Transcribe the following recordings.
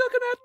coconut.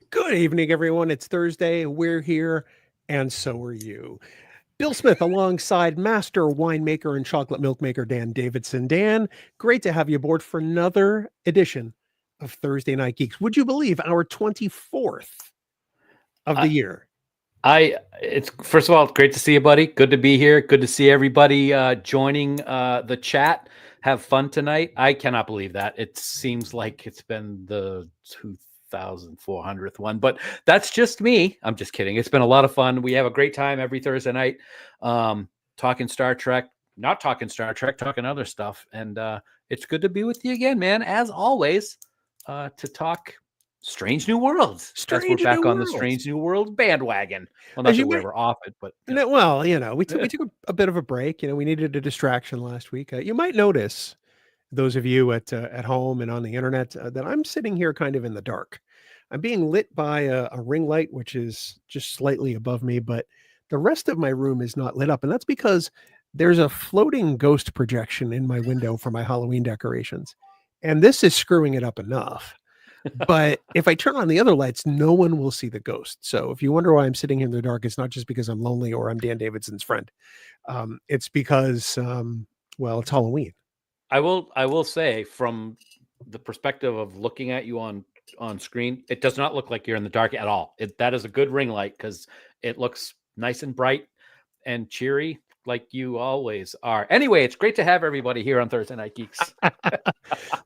Good evening, everyone. It's Thursday. We're here, and so are you. Bill Smith alongside master winemaker and chocolate milk maker Dan Davidson. Dan, great to have you aboard for another edition of Thursday Night Geeks. Would you believe our 24th of the year? It's first of all, great to see you, buddy. Good to be here. Good to see everybody joining the chat. Have fun tonight. I cannot believe that. It seems like it's been the 2,400th one, but that's just me. I'm just kidding. It's been a lot of fun. We have a great time every Thursday night, talking Star Trek, not talking Star Trek, talking other stuff. And it's good to be with you again, man, as always, to talk Strange New Worlds. As we're back on the Strange New World bandwagon. Well, not that we're ever off it, but well, we took a bit of a break. We needed a distraction last week. You might notice, those of you at home and on the internet, that I'm sitting here kind of in the dark. I'm being lit by a ring light, which is just slightly above me, but the rest of my room is not lit up, and that's because there's a floating ghost projection in my window for my Halloween decorations, and this is screwing it up enough. But if I turn on the other lights, no one will see the ghost. So if you wonder why I'm sitting here in the dark, it's not just because I'm lonely or I'm Dan Davidson's friend. It's because, well, it's Halloween. I will say, from the perspective of looking at you on screen, it does not look like you're in the dark at all. That is a good ring light because it looks nice and bright and cheery, like you always are. Anyway, it's great to have everybody here on Thursday Night Geeks.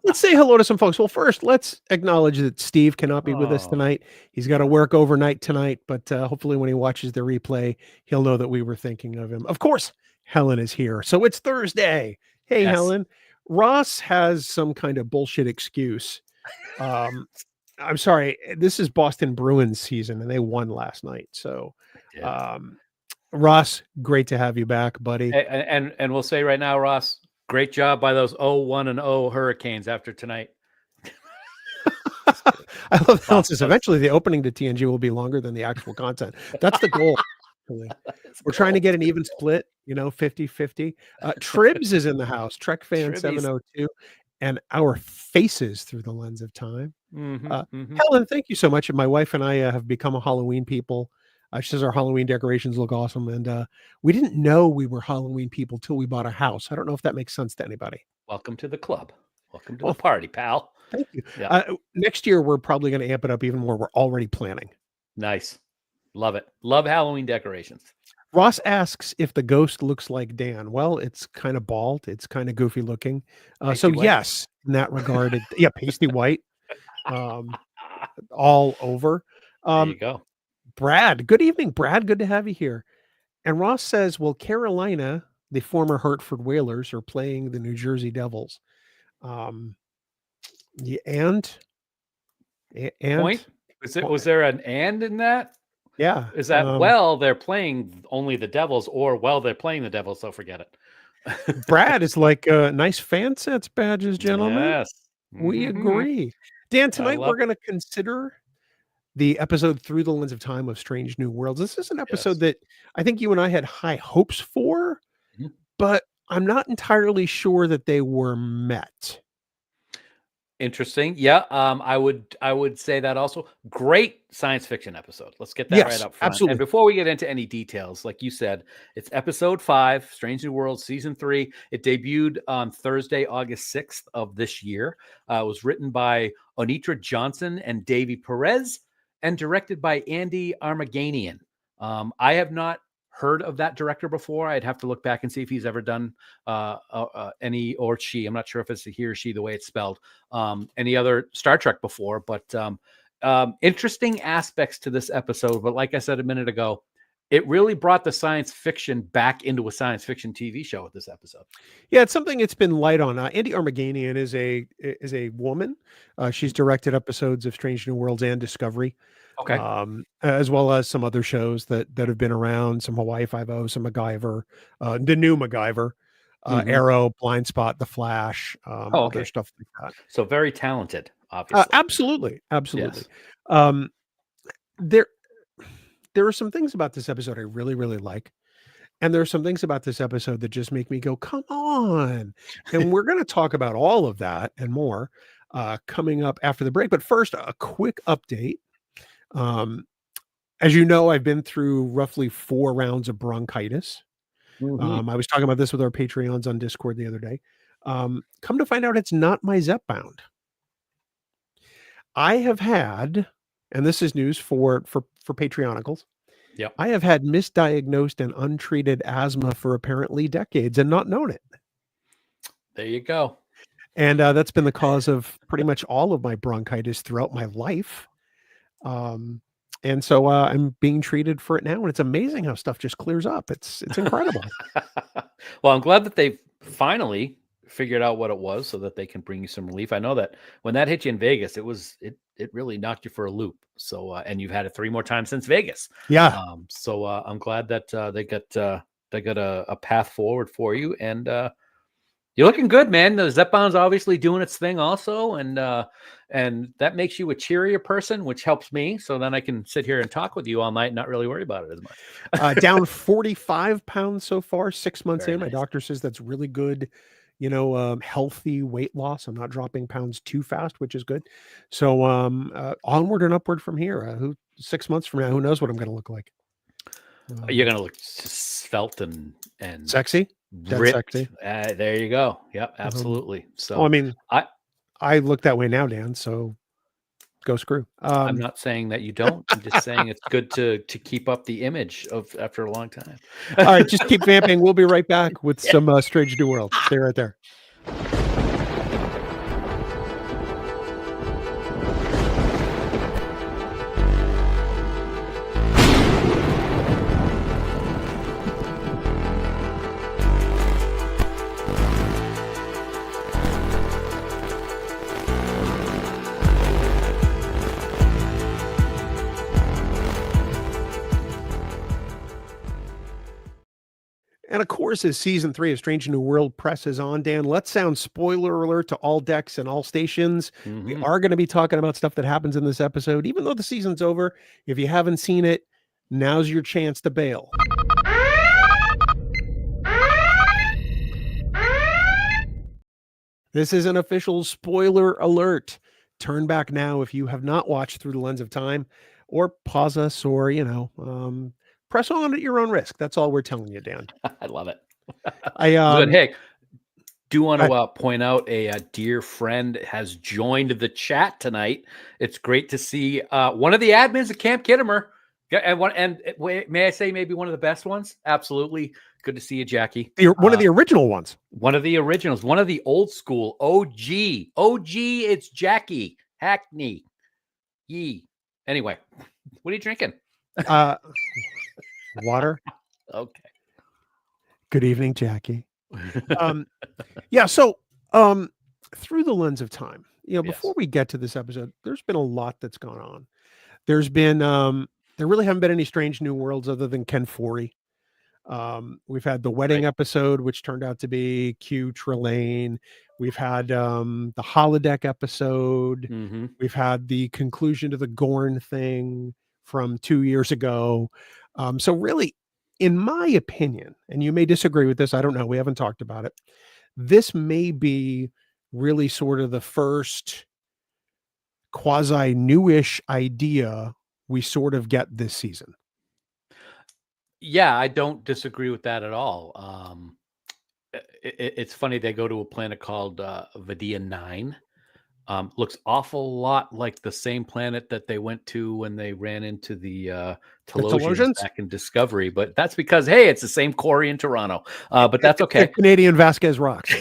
Let's say hello to some folks. Well, first, let's acknowledge that Steve cannot be with us tonight. He's got to work overnight tonight, but hopefully when he watches the replay, he'll know that we were thinking of him. Of course, Helen is here. So it's Thursday. Hey, yes. Helen. Ross has some kind of bullshit excuse. I'm sorry. This is Boston Bruins season, and they won last night. So, Ross, great to have you back, buddy. And we'll say right now, Ross, great job by those 0-1-0 Hurricanes after tonight. I love how it says eventually the opening to TNG will be longer than the actual content. That's the goal. We're trying to get an even split, 50-50. Tribs is in the house, Trek Fan 702, and our faces through the lens of time. Helen, thank you so much. And my wife and I have become a Halloween people. She says our Halloween decorations look awesome. And we didn't know we were Halloween people till we bought a house. I don't know if that makes sense to anybody. Welcome to the club. Welcome to the party, pal. Thank you. Yeah. Next year, we're probably going to amp it up even more. We're already planning. Nice. Love it. Love Halloween decorations. Ross asks if the ghost looks like Dan. Well, it's kind of bald. It's kind of goofy looking. So white. Yes, in that regard, pasty white, all over. There you go. Brad, good evening, Brad. Good to have you here. And Ross says, well, Carolina, the former Hartford Whalers, are playing the New Jersey Devils. And point? Was there an and in that? Yeah. Is that, they're playing only the Devils, or, they're playing the Devils, so forget it. Brad is like nice FanSets badges, gentlemen. Yes. We agree. Dan, tonight we're going to consider the episode Through the Lens of Time of Strange New Worlds. This is an episode that I think you and I had high hopes for, but I'm not entirely sure that they were met. Interesting. Yeah. I would say that also. Great science fiction episode. Let's get that right Yes, up front. And absolutely. before we get into any details, like you said, it's episode 5, Strange New Worlds, season 3. It debuted on Thursday, August 6th of this year. It was written by Onitra Johnson and Davey Perez and directed by Andy Armaganian. I have not heard of that director before. I'd have to look back and see if he's ever done any, or she, I'm not sure if it's a he or she, the way it's spelled, any other Star Trek before, but interesting aspects to this episode. But like I said a minute ago, it really brought the science fiction back into a science fiction TV show with this episode. Yeah, it's something it's been light on. Andy Armaganian is a woman. She's directed episodes of Strange New Worlds and Discovery, Okay. as well as some other shows that have been around. Some Hawaii Five-O, some MacGyver, the new MacGyver, Arrow, Blind Spot, The Flash, Okay. other stuff like that. So very talented, obviously. Absolutely, absolutely. Yes. There there are some things about this episode I really, really like. And there are some things about this episode that just make me go, come on. And we're going to talk about all of that and more coming up after the break. But first, a quick update. Um, as you know, I've been through roughly 4 rounds of bronchitis. I was talking about this with our Patreons on Discord the other day. Come to find out, it's not my Zepbound. I have had, and this is news for Patreonicals. Yep. I have had misdiagnosed and untreated asthma for apparently decades and not known it. There you go. And that's been the cause of pretty much all of my bronchitis throughout my life. And so I'm being treated for it now, and it's amazing how stuff just clears up. It's incredible. Well, I'm glad that they finally figured out what it was so that they can bring you some relief. I know that when that hit you in Vegas, it really knocked you for a loop. So and you've had it 3 more times since Vegas. Yeah. So I'm glad that they got a path forward for you, and you're looking good, man. The Zepbound's obviously doing its thing also, and that makes you a cheerier person, which helps me. So then I can sit here and talk with you all night and not really worry about it as much. Down 45 pounds so far, 6 months Very in. My nice. doctor says that's really good, healthy weight loss. I'm not dropping pounds too fast, which is good. So onward and upward from here. 6 months from now, who knows what I'm going to look like? You're gonna look svelte and Sexy. Dead ripped. sexy. There you go. Yep, absolutely. So Well, I mean, I I look that way now, Dan. So go screw. I'm not saying that you don't. I'm just saying it's good to keep up the image of after a long time. All right, just keep vamping. We'll be right back with some Strange New World. Stay right there. And of course, as season 3 of Strange New World presses on, Dan, let's sound spoiler alert to all decks and all stations. We are going to be talking about stuff that happens in this episode, even though the season's over. If you haven't seen it, now's your chance to bail. This is an official spoiler alert. Turn back now if you have not watched Through the Lens of Time, or pause us, or, press on at your own risk. That's all we're telling you, Dan. I love it. I Hey, do want to point out a dear friend has joined the chat tonight. It's great to see one of the admins at Camp Kittimer. And may I say maybe one of the best ones? Absolutely. Good to see you, Jackie. One of the original ones. One of the originals. One of the old school OG. It's Jackie Hackney. Yee. Anyway, what are you drinking? Water. Okay. Good evening, Jackie. Yeah. So, Through the Lens of Time, before we get to this episode, there's been a lot that's gone on. There's been, there really haven't been any Strange New Worlds other than Ken Forey. We've had the wedding episode, which turned out to be Q Trelane. We've had the holodeck episode. We've had the conclusion to the Gorn thing from 2 years ago. So really, in my opinion, and you may disagree with this, I don't know, we haven't talked about it, this may be really sort of the first quasi newish idea we sort of get this season. Yeah, I don't disagree with that at all. It's funny they go to a planet called Vidia 9. Looks awful lot like the same planet that they went to when they ran into the The Telosians Telosians? back in Discovery, but that's because, hey, it's the same quarry in Toronto. But that's It's the okay. Canadian Vasquez rocks.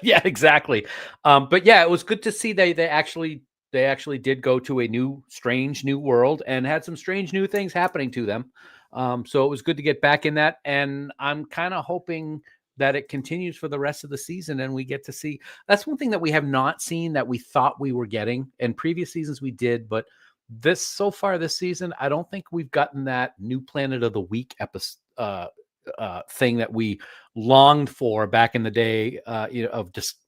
Yeah, exactly. But yeah, it was good to see they actually did go to a strange new world and had some strange new things happening to them. So it was good to get back in that, and I'm kind of hoping that it continues for the rest of the season and we get to see. That's one thing that we have not seen that we thought we were getting. In previous seasons we did, but so far this season, I don't think we've gotten that new Planet of the Week episode thing that we longed for back in the day,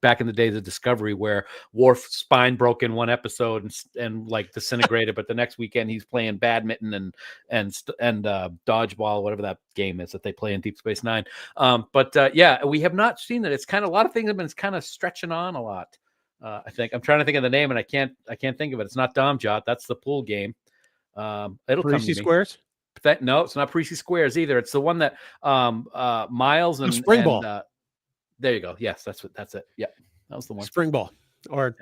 back in the days of Discovery, where Worf's spine broke in one episode and like disintegrated, but the next weekend he's playing badminton and dodgeball, whatever that game is that they play in Deep Space Nine. Yeah, we have not seen that. It's kind of a lot of things have been kind of stretching on a lot. I think I'm trying to think of the name and I can't think of it. It's not Domjot. That's the pool game. It'll come to me. Squares? No, it's not Parisi Squares either. It's the one that Miles and Spring Ball. There you go. Yes, that's it. Yeah, that was the one. Spring Ball, or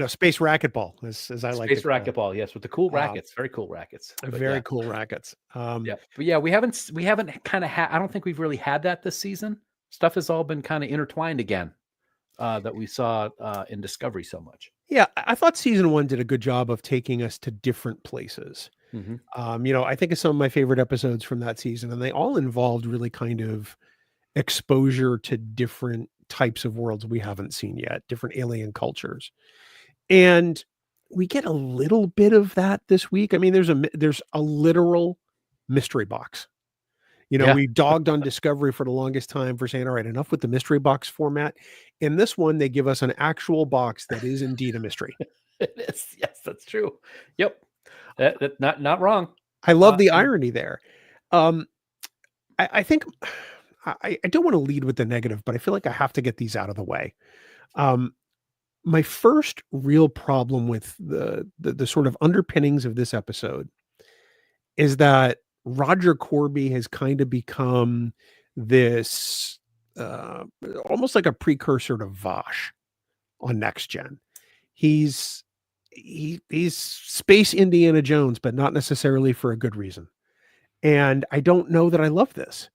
space racquetball, as I like it. Space racquetball, yes, with the cool rackets, very cool rackets. Very cool rackets. Yeah, but yeah, we haven't kind of I don't think we've really had that this season. Stuff has all been kind of intertwined again that we saw in Discovery so much. Yeah, I thought season 1 did a good job of taking us to different places. Mm-hmm. I think of some of my favorite episodes from that season, and they all involved really kind of exposure to different types of worlds we haven't seen yet, different alien cultures. And we get a little bit of that this week. I mean, there's a literal mystery box. We dogged on Discovery for the longest time for saying, all right, enough with the mystery box format. In this one, they give us an actual box that is indeed a mystery. It is. Yes, that's true. Yep. Not wrong. I love the irony there. I think I don't want to lead with the negative, but I feel like I have to get these out of the way. My first real problem with the sort of underpinnings of this episode is that Roger Corby has kind of become this almost like a precursor to Vosh on Next Gen. He's space Indiana Jones, but not necessarily for a good reason. And I don't know that I love this.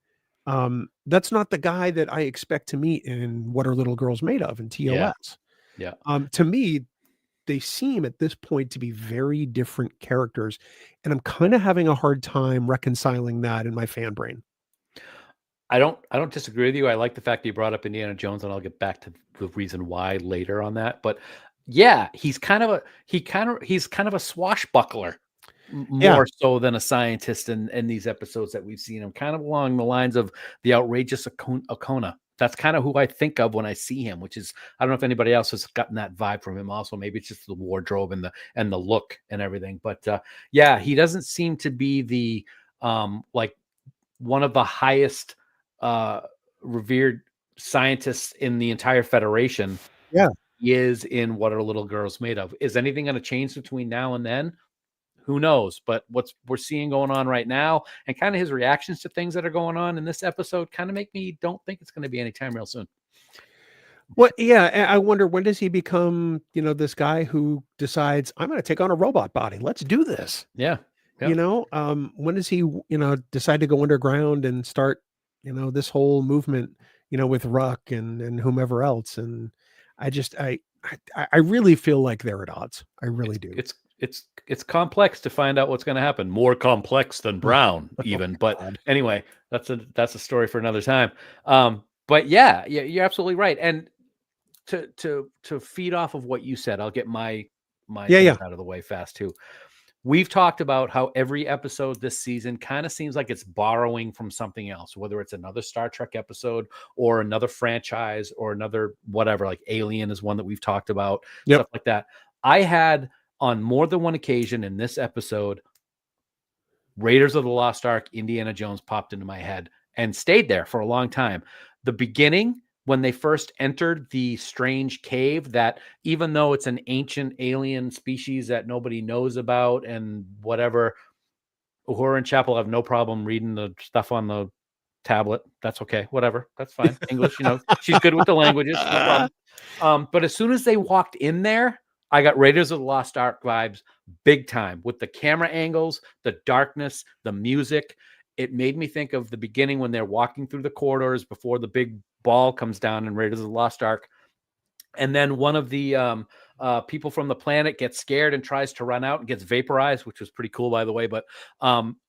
That's not the guy that I expect to meet in What Are Little Girls Made Of in TOS. Yeah. To me, they seem at this point to be very different characters, and I'm kind of having a hard time reconciling that in my fan brain. I don't disagree with you. I like the fact that you brought up Indiana Jones, and I'll get back to the reason why later on that. But yeah, he's kind of a swashbuckler more so than a scientist in these episodes that we've seen him, kind of along the lines of the outrageous Okona. That's kind of who I think of when I see him, which is, I don't know if anybody else has gotten that vibe from him also. Maybe it's just the wardrobe and the look and everything. But yeah, he doesn't seem to be the like one of the highest revered scientists in the entire Federation. Yeah. He is in What Are Little Girls Made Of. Is anything going to change between now and then? Who knows? But what we're seeing going on right now and kind of his reactions to things that are going on in this episode kind of make me don't think it's going to be anytime real soon. Well, yeah, I wonder, when does he become, this guy who decides, I'm going to take on a robot body. Let's do this. Yeah. When does he, decide to go underground and start, this whole movement, with Ruck and whomever else. And I really feel like they're at odds. I really do. It's complex to find out what's going to happen. More complex than Brown, even. But anyway, that's a story for another time. But yeah, you're absolutely right. And to feed off of what you said, I'll get my things out of the way fast too. We've talked about how every episode this season kind of seems like it's borrowing from something else, whether it's another Star Trek episode or another franchise or another whatever, like Alien is one that we've talked about, stuff like that. I had on more than one occasion in this episode, Raiders of the Lost Ark, Indiana Jones popped into my head and stayed there for a long time. The beginning when they first entered the strange cave, that even though it's an ancient alien species that nobody knows about and whatever, Uhura and Chapel have no problem reading the stuff on the tablet. That's okay. Whatever. That's fine. English, she's good with the languages. No problem. But as soon as they walked in there, I got Raiders of the Lost Ark vibes big time with the camera angles, the darkness, the music. It made me think of the beginning when they're walking through the corridors before the big ball comes down in Raiders of the Lost Ark. And then one of the people from the planet gets scared and tries to run out and gets vaporized, which was pretty cool, by the way. But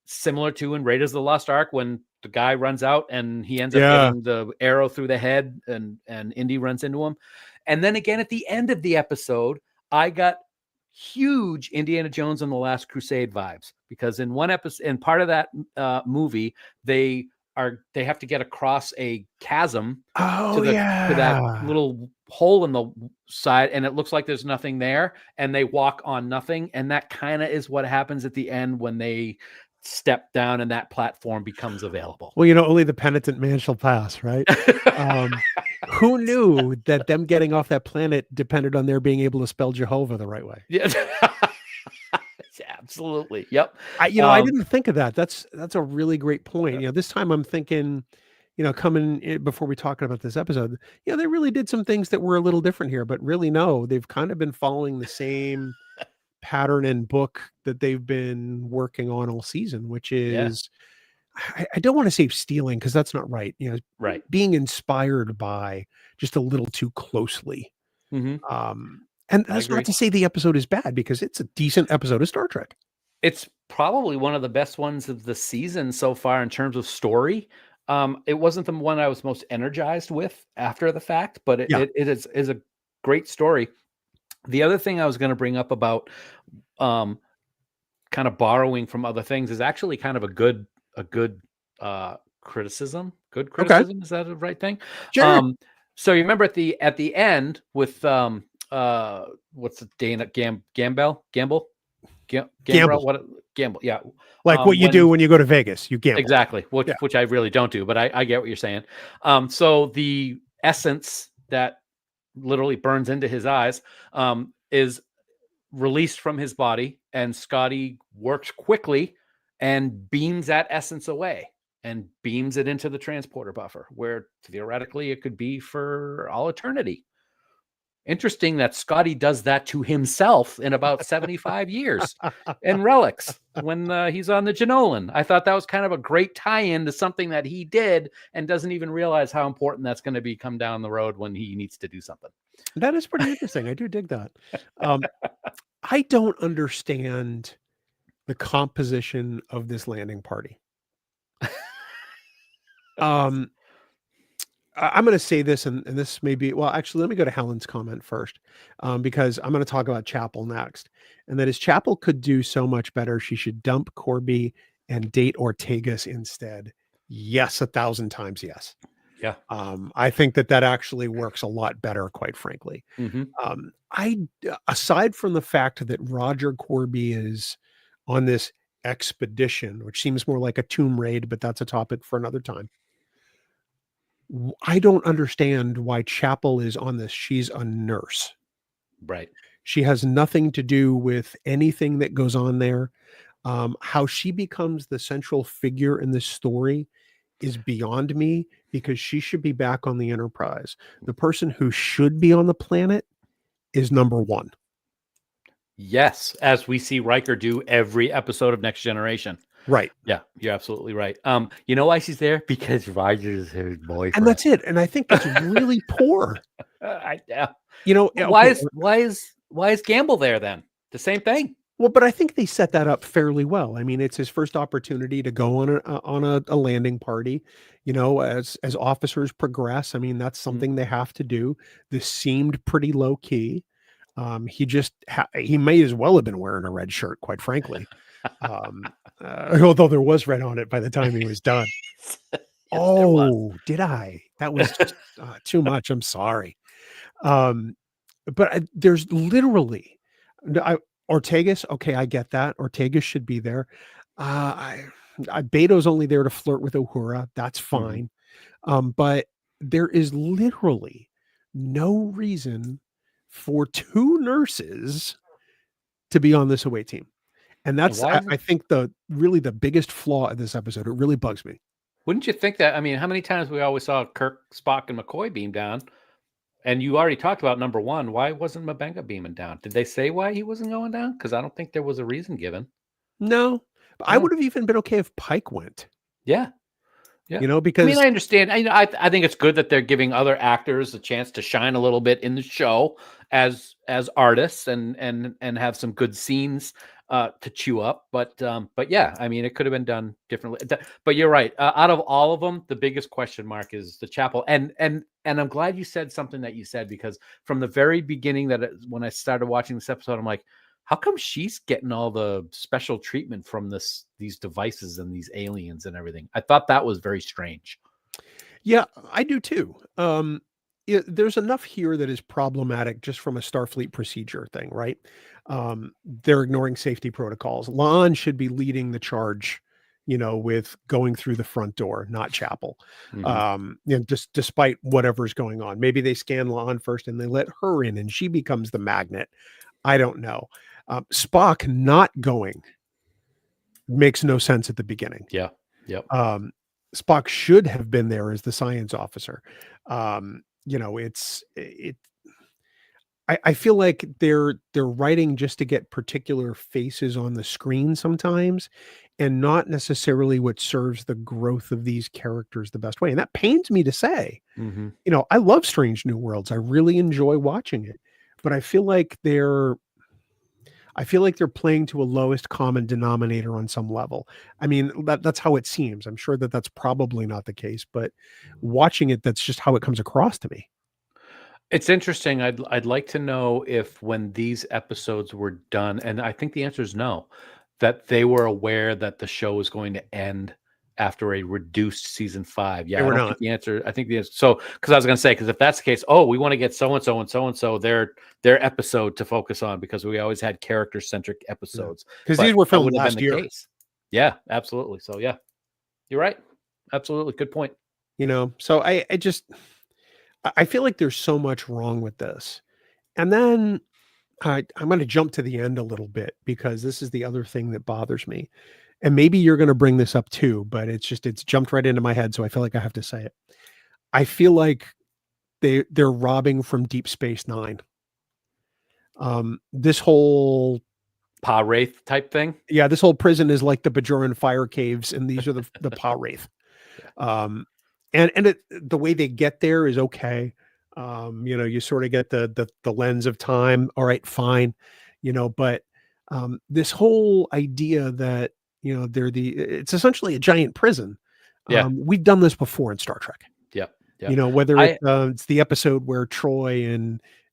similar to in Raiders of the Lost Ark, when the guy runs out and he ends up getting the arrow through the head and Indy runs into him. And then again, at the end of the episode, I got huge Indiana Jones and the Last Crusade vibes, because in one episode, in part of that movie, they have to get across a chasm to that little hole in the side, and it looks like there's nothing there, and they walk on nothing, and that kind of is what happens at the end when they step down and that platform becomes available. Well, only the penitent man shall pass, right? Who knew that them getting off that planet depended on their being able to spell Jehovah the right way? Yeah. Absolutely. Yep. I didn't think of that. That's a really great point. This time I'm thinking, coming in before we talk about this episode, they really did some things that were a little different here, but really no, they've kind of been following the same pattern and book that they've been working on all season, which is, I don't want to say stealing, because that's not right. Right. Being inspired by just a little too closely. Mm-hmm. And that's not to say the episode is bad, because it's a decent episode of Star Trek. It's probably one of the best ones of the season so far in terms of story. It wasn't the one I was most energized with after the fact, but it is a great story. The other thing I was going to bring up about kind of borrowing from other things is actually kind of a good criticism. Good criticism. Okay. Is that the right thing? Sure. So you remember at the end with what's the Dana Gamble? Gamble? What gamble? Yeah. Like what you do when you go to Vegas, you gamble. Exactly. Which I really don't do, but I get what you're saying. So the essence that literally burns into his eyes is released from his body, and Scotty works quickly and beams that essence away and beams it into the transporter buffer, where theoretically it could be for all eternity. Interesting that Scotty does that to himself in about 75 years in Relics when he's on the Janolan. I thought that was kind of a great tie-in to something that he did and doesn't even realize how important that's going to be come down the road when he needs to do something. That is pretty interesting. I do dig that. I don't understand the composition of this landing party. I'm going to say this, and this may be, well, actually, let me go to Helen's comment first, because I'm going to talk about Chapel next. And that is, Chapel could do so much better. She should dump Corby and date Ortegas instead. Yes, 1,000 times yes. Yeah. I think that actually works a lot better, quite frankly. Mm-hmm. Aside from the fact that Roger Corby is on this expedition, which seems more like a tomb raid, but that's a topic for another time. I don't understand why Chapel is on this. She's a nurse. Right. She has nothing to do with anything that goes on there. How she becomes the central figure in this story is beyond me, because she should be back on the Enterprise. The person who should be on the planet is number one. Yes, as we see Riker do every episode of Next Generation. Right. Yeah, you're absolutely right. You know why she's there? Because Roger's her boyfriend. And that's it. And I think that's really poor. Why is Gamble there then? The same thing. Well, but I think they set that up fairly well. I mean, it's his first opportunity to go on a landing party. As officers progress, I mean, that's something they have to do. This seemed pretty low key. He may as well have been wearing a red shirt, quite frankly. Although there was red on it by the time he was done. Yes, did I? That was just too much. I'm sorry. But there's literally Ortegas. Okay, I get that. Ortegas should be there. Beto's only there to flirt with Uhura. That's fine. Mm-hmm. But there is literally no reason for 2 nurses to be on this away team. And And that's why is it? I think the biggest flaw of this episode. It really bugs me. Wouldn't you think that? I mean, how many times we always saw Kirk, Spock, and McCoy beam down? And you already talked about number one. Why wasn't Mabenga beaming down? Did they say why he wasn't going down? Because I don't think there was a reason given. No, but I No. would have even been okay if Pike went. Yeah. Yeah. I Because mean, I understand. I think it's good that they're giving other actors a chance to shine a little bit in the show as artists and have some good scenes to chew up. But yeah, I mean, it could have been done differently. But you're right. Out of all of them, the biggest question mark is the chapel. And I'm glad you said something that you said, because from the very beginning when I started watching this episode, I'm like, how come she's getting all the special treatment from these devices and these aliens and everything? I thought that was very strange. Yeah, I do too. There's enough here that is problematic just from a Starfleet procedure thing, right? They're ignoring safety protocols. La'an should be leading the charge, with going through the front door, not Chapel. Just despite whatever's going on. Maybe they scan La'an first and they let her in and she becomes the magnet. I don't know. Spock not going makes no sense at the beginning. Yeah. Yep. Spock should have been there as the science officer. I feel like they're writing just to get particular faces on the screen sometimes, and not necessarily what serves the growth of these characters the best way. And that pains me to say. I love Strange New Worlds. I really enjoy watching it, but I feel like they're playing to a lowest common denominator on some level. I mean, that's how it seems. I'm sure that that's probably not the case, but watching it, that's just how it comes across to me. It's interesting. I'd like to know if when these episodes were done, and I think the answer is no, that they were aware that the show was going to end after a reduced season 5. Yeah, They I were don't not. think the answer. I think the answer. So, because I was going to say, because if that's the case, oh, we want to get so and so and so and so their episode to focus on, because we always had character centric episodes. Because But these were that filmed would have been last the year. case. Yeah, absolutely. So yeah, you're right. Absolutely, good point. So I feel like there's so much wrong with this. And then I'm going to jump to the end a little bit, because this is the other thing that bothers me. And maybe you're going to bring this up too, but it's jumped right into my head. So I feel like I have to say it. I feel like they're robbing from Deep Space Nine. This whole Pa Wraith type thing. Yeah, this whole prison is like the Bajoran fire caves, and these are the Pa Wraith. And the way they get there is okay. You sort of get the lens of time. All right, fine. But this whole idea that it's essentially a giant prison. Yeah. We've done this before in Star Trek. Yeah. Yeah. Whether it's the episode where Troy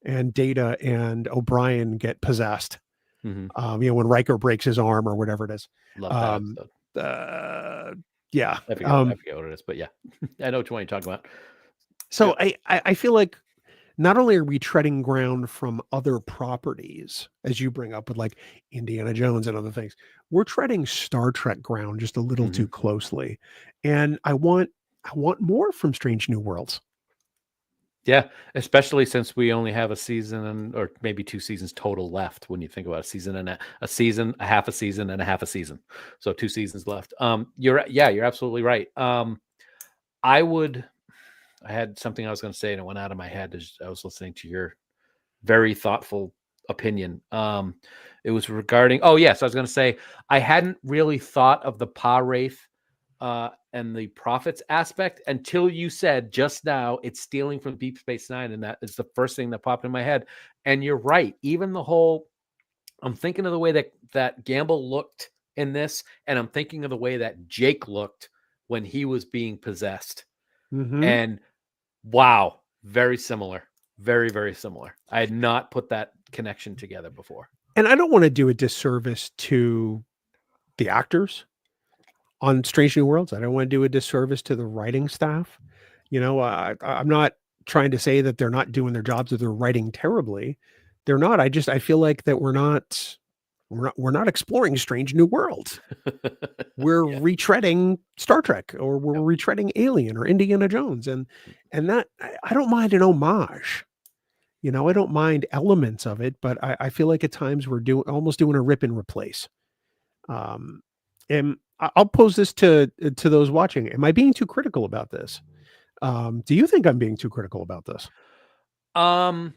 and Data and O'Brien get possessed. When Riker breaks his arm or whatever it is. Love that episode. Yeah. I forget what it is, but yeah, I know which one you're talking about. So I feel like not only are we treading ground from other properties, as you bring up with like Indiana Jones and other things, we're treading Star Trek ground just a little too closely. And I want more from Strange New Worlds. Yeah, especially since we only have a season or maybe 2 seasons total left. When you think about a season and a season, a half a season, and a half a season, so 2 seasons left. You're absolutely right. I had something I was going to say and it went out of my head as I was listening to your very thoughtful opinion. It was regarding. Oh yes, I was going to say I hadn't really thought of the Pa Wraith and the profits aspect until you said just now it's stealing from Deep Space Nine, and that is the first thing that popped in my head. And you're right. Even the whole, I'm thinking of the way that Gamble looked in this, and I'm thinking of the way that Jake looked when he was being possessed. And wow, very similar. Very, very similar. I had not put that connection together before. And I don't want to do a disservice to the actors on Strange New Worlds. I don't want to do a disservice to the writing staff. I'm not trying to say that they're not doing their jobs or they're writing terribly. They're not. I feel like that we're not We're not exploring strange new worlds. We're Yeah. retreading Star Trek, or we're retreading Alien or Indiana Jones, and that I don't mind an homage. I don't mind elements of it, but I feel like at times we're almost doing a rip and replace. Um, and I'll pose this to those watching. Am I being too critical about this? Do you think I'm being too critical about this? Um,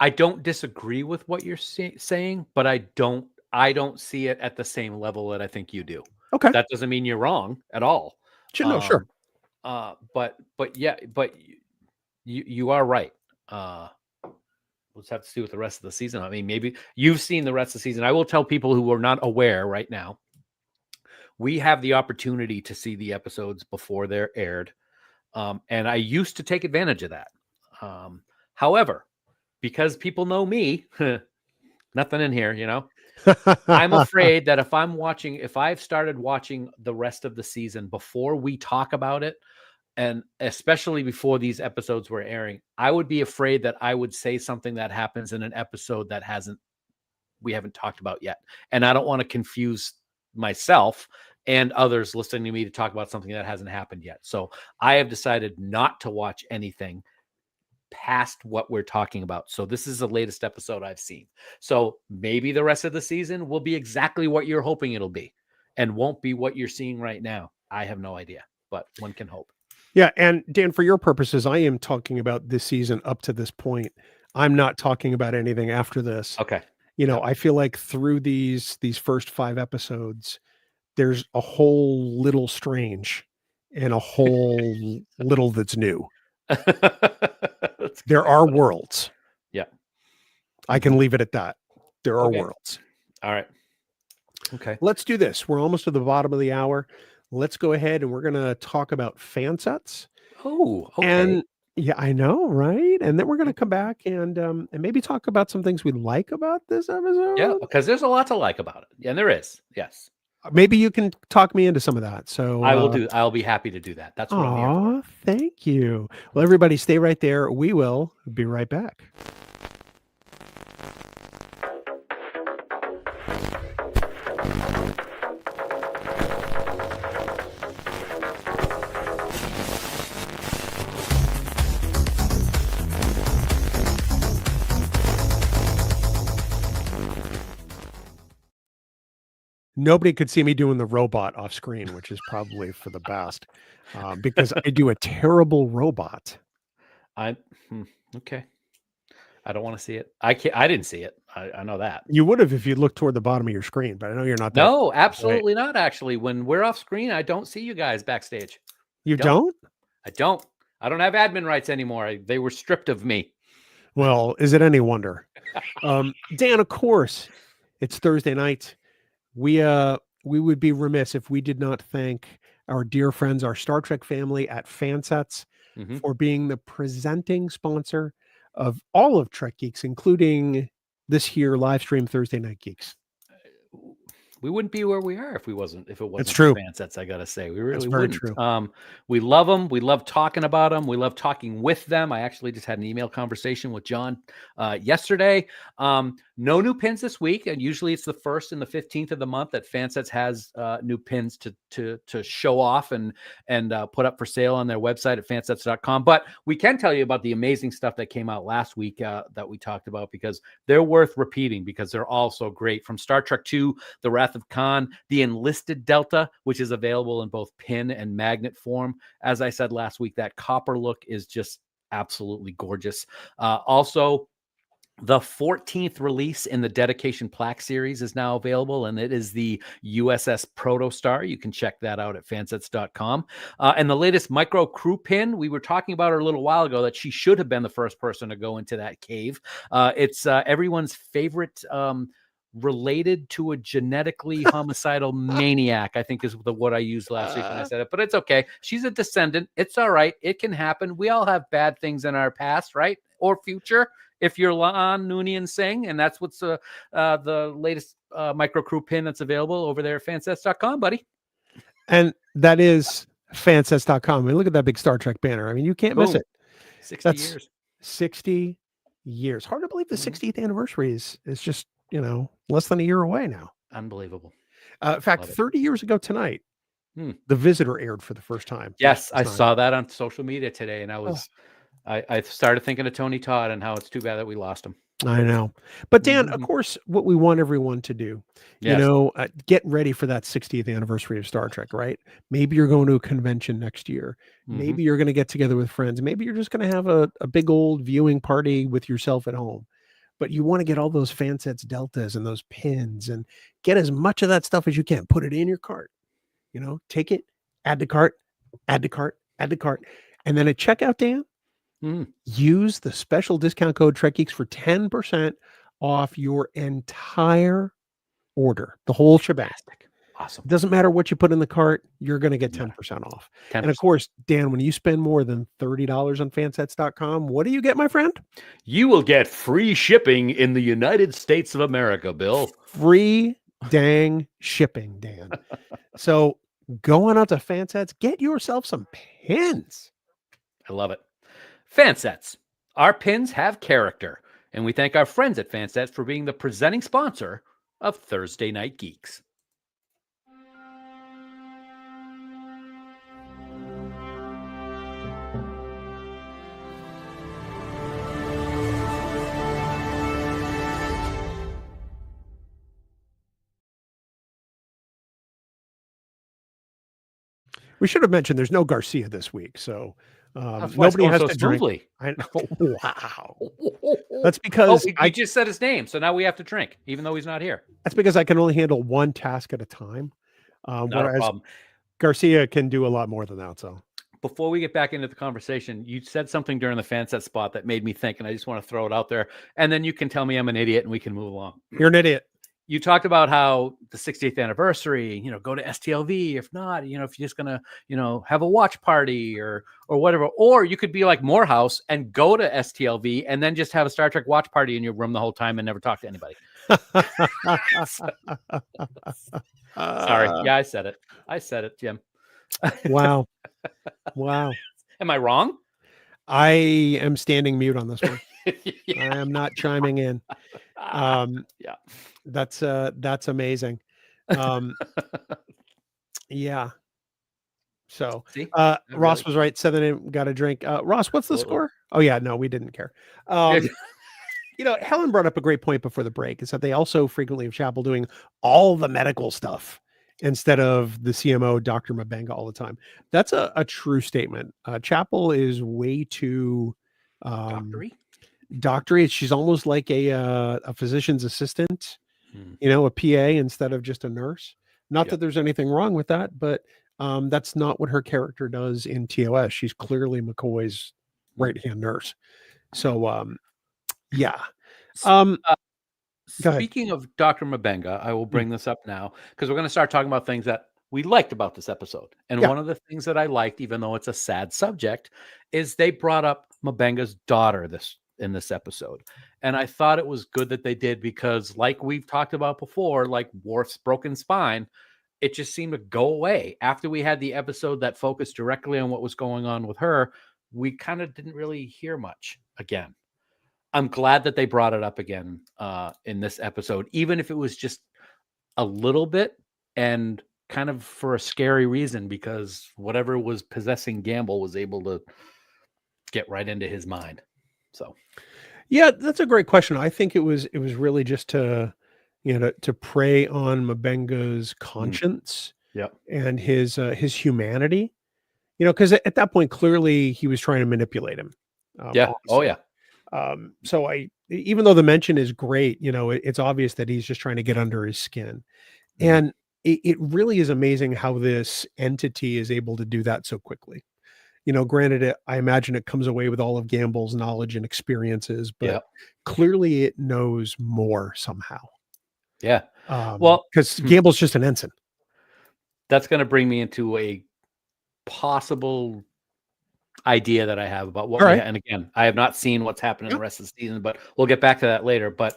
I don't disagree with what you're saying, but I don't see it at the same level that I think you do. Okay. That doesn't mean you're wrong at all. No, sure. Um, but yeah, but you are right. Let's have to see with the rest of the season. I mean, maybe you've seen the rest of the season. I will tell people who are not aware right now, we have the opportunity to see the episodes before they're aired. And I used to take advantage of that. However, because people know me, nothing in here, I'm afraid that if I've started watching the rest of the season before we talk about it, and especially before these episodes were airing, I would be afraid that I would say something that happens in an episode that we haven't talked about yet. And I don't want to confuse myself and others listening to me to talk about something that hasn't happened yet. So I have decided not to watch anything past what we're talking about. So this is the latest episode I've seen. So maybe the rest of the season will be exactly what you're hoping it'll be and won't be what you're seeing right now. I have no idea, but one can hope. Yeah, and Dan, for your purposes, I am talking about this season up to this point. I'm not talking about anything after this. Okay. I feel like through these first 5 episodes, there's a whole little strange and a whole little that's new. There are worlds. Yeah. I can leave it at that. There are Okay. worlds. All right. Okay. Let's do this. We're almost to the bottom of the hour. Let's go ahead and we're going to talk about FanSets. Oh, okay. And yeah, I know, right? And then we're going to come back and maybe talk about some things we like about this episode. Yeah, because there's a lot to like about it. Yeah, and there is. Yes. Maybe you can talk me into some of that. So I'll be happy to do that. That's what I'm here for. Thank you. Well, everybody stay right there. We will be right back. Nobody could see me doing the robot off screen, which is probably for the best, because I do a terrible robot. Okay. I don't want to see it. I didn't see it. I know that. You would have if you looked toward the bottom of your screen, but I know you're not that. No, absolutely not. Actually, when we're off screen, I don't see you guys backstage. You don't? I don't. I don't have admin rights anymore. They were stripped of me. Well, is it any wonder? Dan, of course, it's Thursday night. We would be remiss if we did not thank our dear friends, our Star Trek family at FanSets for being the presenting sponsor of all of Trek Geeks, including this here live stream Thursday Night Geeks. We wouldn't be where we are if it wasn't It's true. FanSets, I gotta say. We really very wouldn't. true. We love them. We love talking about them. We love talking with them. I actually just had an email conversation with John yesterday. No new pins this week, and usually it's the 1st and the 15th of the month that FanSets has new pins to show off and put up for sale on their website at fansets.com. But we can tell you about the amazing stuff that came out last week that we talked about, because they're worth repeating because they're all so great. From Star Trek II, The Wrath of Khan, the Enlisted Delta, which is available in both pin and magnet form. As I said last week, that copper look is just absolutely gorgeous. Also, the 14th release in the Dedication Plaque series is now available, and it is the USS Protostar. You can check that out at fansets.com. And the latest micro crew pin, we were talking about her a little while ago, that she should have been the first person to go into that cave. It's everyone's favorite related to a genetically homicidal maniac, I think is the word I used last week when I said it, but it's okay. She's a descendant. It's all right. It can happen. We all have bad things in our past, right? Or future. If you're Laan Noonien Singh, and that's what's the latest micro crew pin that's available over there at fansets.com, buddy. And that is fansets.com. I mean, look at that big Star Trek banner. I mean, you can't miss it. 60 years. 60 years. Hard to believe the 60th anniversary is just less than a year away now. Unbelievable. In fact, Love it. 30 years ago tonight, Hmm. The Visitor aired for the first time. Yes, I First time. saw that on social media today, and Oh, I started thinking of Tony Todd and how it's too bad that we lost him. I know. But Dan, of Mhm. course, what we want everyone to do, Yes. get ready for that 60th anniversary of Star Trek, right? Maybe you're going to a convention next year. Mhm. Maybe you're going to get together with friends. Maybe you're just going to have a big old viewing party with yourself at home. But you want to get all those FanSets deltas and those pins and get as much of that stuff as you can. Put it in your cart. Take it, add to cart, add to cart, add to cart. And then at checkout, Dan, Mhm. use the special discount code Trek Geeks for 10% off your entire order, the whole shebang. Fantastic. Awesome. It doesn't matter what you put in the cart, you're going to get Yeah. 10% off. 10%. And of course, Dan, when you spend more than $30 on fansets.com, what do you get, my friend? You will get free shipping in the United States of America, Bill. Free dang shipping, Dan. So go on out to Fansets, get yourself some pins. I love it. FanSets. Our pins have character, and we thank our friends at FanSets for being the presenting sponsor of Thursday Night Geeks. We should have mentioned there's no Garcia this week, so That's why it's nobody going has so to drink. smoothly. I know. Wow. That's Oh, because we just said his name, so now we have to drink, even though he's not here. I can only handle one task at a time, Not a whereas problem. Garcia can do a lot more than that. So Before we get back into the conversation, you said something during the FanSet spot that made me think, and I just want to throw it out there, and then you can tell me I'm an idiot and we can move along. you're an idiot. You talked about how the 60th anniversary, go to STLV. If not, if you're just gonna, have a watch party or whatever, or you could be like Morehouse and go to STLV and then just have a Star Trek watch party in your room the whole time and never talk to anybody. Sorry, yeah, I said it, Jim. Wow. Wow. Am I wrong? I am standing mute on this one. Yeah. I am not chiming in. Yeah. That's amazing. Yeah. So See? Ross Really. was right. Southern got a drink. Ross, what's the Absolutely. score? Oh yeah, no, we didn't care. Helen brought up a great point before the break, is that they also frequently have Chapel doing all the medical stuff instead of the CMO, Dr. Mabenga, all the time. That's a true statement. Chapel is way too doctory. She's almost like a physician's assistant, a PA instead of just a nurse. Not that there's anything wrong with that, but that's not what her character does in TOS. She's clearly McCoy's right-hand nurse. So, yeah. Speaking of Dr. Mabenga, I will bring this up now because we're going to start talking about things that we liked about this episode. And one of the things that I liked, even though it's a sad subject, is they brought up Mabenga's daughter in this episode. And I thought it was good that they did because, like we've talked about before, like Worf's broken spine, it just seemed to go away. After we had the episode that focused directly on what was going on with her, we kind of didn't really hear much again. I'm glad that they brought it up again in this episode, even if it was just a little bit and kind of for a scary reason, because whatever was possessing Gamble was able to get right into his mind. So, yeah, that's a great question. I think it was really just to prey on Mabenga's conscience and his humanity, because at that point, clearly he was trying to manipulate him. Yeah. Oh, yeah. So even though the mention is great, it's obvious that he's just trying to get under his skin. And it really is amazing how this entity is able to do that so quickly. Granted, I imagine it comes away with all of Gamble's knowledge and experiences, but clearly it knows more somehow. Yeah. Well, because Gamble's just an ensign. That's going to bring me into a possible idea that I have about what and again, I have not seen what's happening in the rest of the season, but we'll get back to that later. But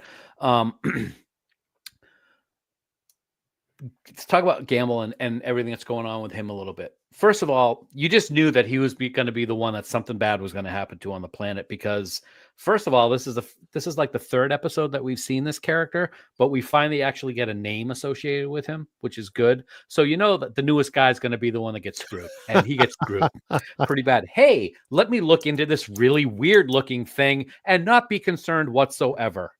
let's talk about Gamble and everything that's going on with him a little bit. First of all, you just knew that he was going to be the one that something bad was going to happen to on the planet, because first of all, this is like the third episode that we've seen this character, but we finally actually get a name associated with him, which is good. So you know that the newest guy is going to be the one that gets screwed, and he gets screwed pretty bad. Hey, let me look into this really weird looking thing and not be concerned whatsoever.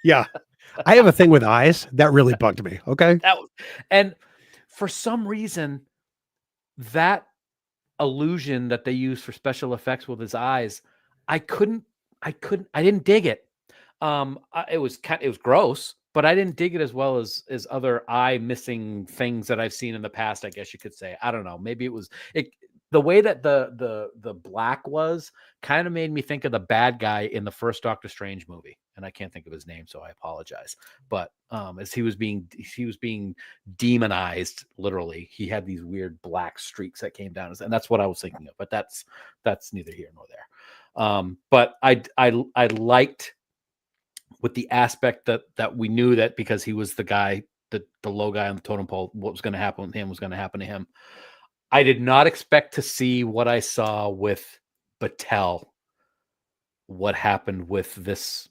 Yeah. I have a thing with eyes that really bugged me. Okay. And for some reason, that illusion that they use for special effects with his eyes, I didn't dig it. It was gross, but I didn't dig it as well as other eye missing things that I've seen in the past, I guess you could say. I don't know. Maybe it was the way that the black was kind of made me think of the bad guy in the first Doctor Strange movie, and I can't think of his name, so I apologize. But as he was being demonized, literally, he had these weird black streaks that came down, and that's what I was thinking of. But that's neither here nor there. But I liked, with the aspect that we knew that because he was the guy, the low guy on the totem pole, what was going to happen with him was going to happen to him. I did not expect to see what I saw with Batel, what happened with this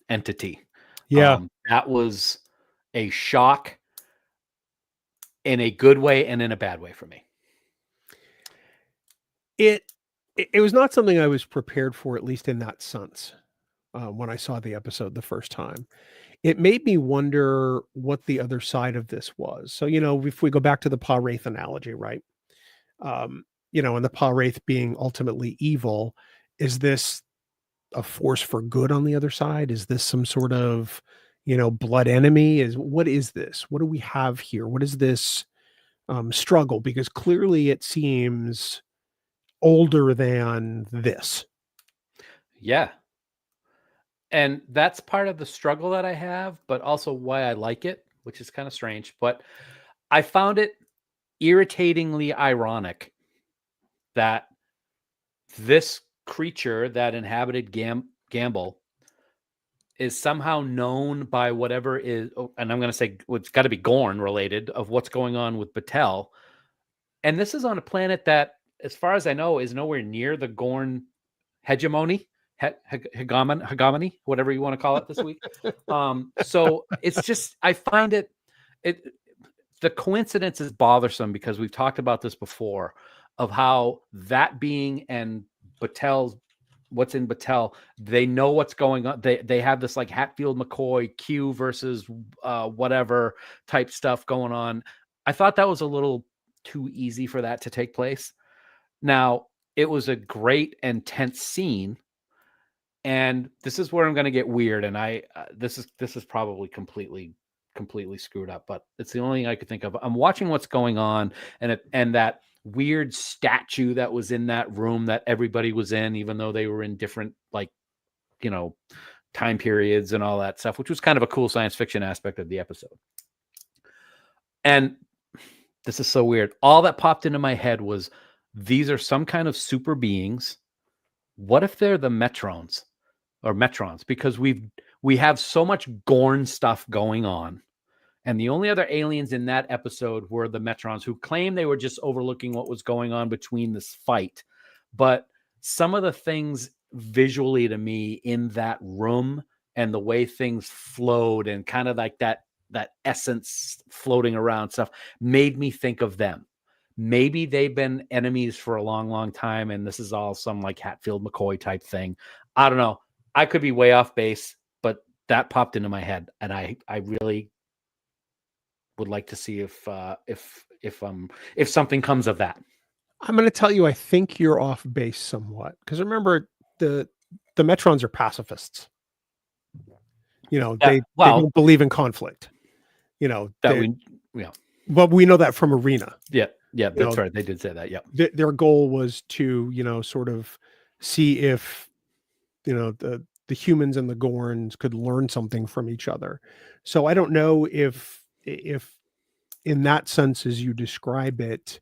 entity. Yeah. That was a shock in a good way and in a bad way for me. It was not something I was prepared for, at least in that sense. When I saw the episode the first time, it made me wonder what the other side of this was. So, if we go back to the Pa Wraith analogy, right? And the Pa Wraith being ultimately evil, is this a force for good on the other side? Is this some sort of, blood enemy? What is this? What do we have here? What is this struggle? Because clearly it seems older than this. Yeah. And that's part of the struggle that I have, but also why I like it, which is kind of strange. But I found it irritatingly ironic that this creature that inhabited Gamble is somehow known by whatever is, and I'm going to say it's got to be Gorn related, of what's going on with Batel. And this is on a planet that, as far as I know, is nowhere near the Gorn hegemony. Hegemony, whatever you want to call it this week. So it's just, I find the coincidence is bothersome, because we've talked about this before, of how that being and what's in Batel, they know what's going on. They have this like Hatfield McCoy Q versus whatever type stuff going on. I thought that was a little too easy for that to take place. Now, it was a great and tense scene. And this is where I'm going to get weird, and this is probably completely screwed up, but it's the only thing I could think of. I'm watching what's going on, and that weird statue that was in that room that everybody was in, even though they were in different time periods and all that stuff, which was kind of a cool science fiction aspect of the episode. And this is so weird. All that popped into my head was, these are some kind of super beings. What if they're the Metrons? Or Metrons, because we have so much Gorn stuff going on, and the only other aliens in that episode were the Metrons, who claim they were just overlooking what was going on between this fight. But some of the things visually to me in that room, and the way things flowed, and kind of like that essence floating around stuff, made me think of them. Maybe they've been enemies for a long, long time, and this is all some like Hatfield McCoy type thing. I don't know. I could be way off base, but that popped into my head, and I really would like to see if something comes of that. I'm going to tell you, I think you're off base somewhat, because remember, the Metrons are pacifists. They don't believe in conflict. But we know that from Arena. Yeah, that's right. They did say that. Yeah, their goal was to sort of see if the humans and the Gorns could learn something from each other. So I don't know if in that sense, as you describe it,